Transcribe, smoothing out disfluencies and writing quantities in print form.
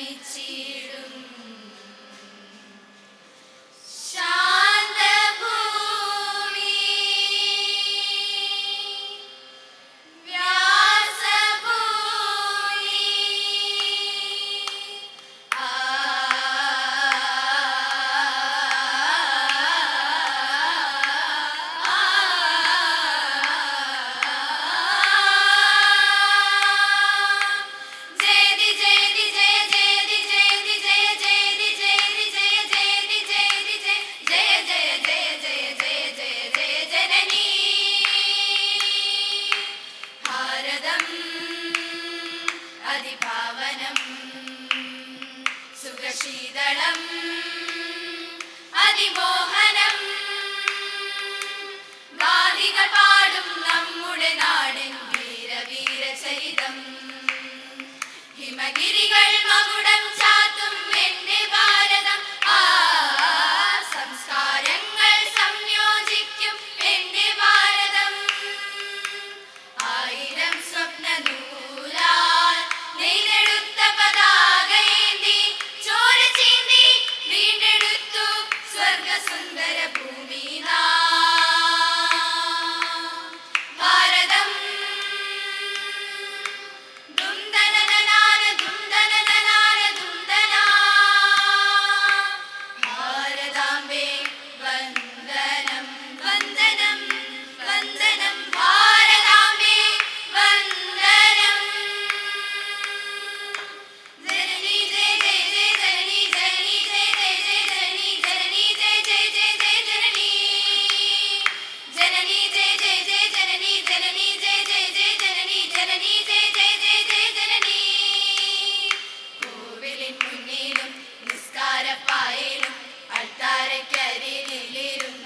നമിച്ചിടും. അതിപാവനം സുഖശീതളം അതിമോഹനം ഗാഥികൾ പാടും നമ്മുടെ നാടിൻ വീരവീരചരിതം. ഹിമഗിരികൾ മകുടം ചാത്തും എന്റെ ഭാരതം. സംസ്കാരങ്ങൾ സംയോജിക്കും എന്റെ ഭാരതം. ആയിരം സ്വപ്നനൂലാൽ നെയ്തെടുത്ത പതാകയേന്തി ചോര ചീന്തി വീണ്ടെടുത്തു സ്വർഗസുന്ദര ഭൂമി ഭാരതം. ദുംദനദനാന ദുംദനദനാന ദുംദനാ ഭാരതാംബേ വന്ദനം വന്ദനം വന്ദനം ഭാരതാംബേ വന്ദനം. ജനനി ജയ ജയ ജയ ജനനി ജനനി ജയ ജയ ജയ ജനനി ജനനി ജയ ജയ ജയ ജയ ജനനി ജനനി ജയ ജയ ജയ ജനനി ജനനി ജയ ജയ ജയ ജനനി ജനനി ജയ ജയ ജയ ജയ ജനനി. കോവിലിൻ മുന്നിലും നിസ്കാരപ്പായയിലും അൾത്താരക്കരികിലിരുന്നു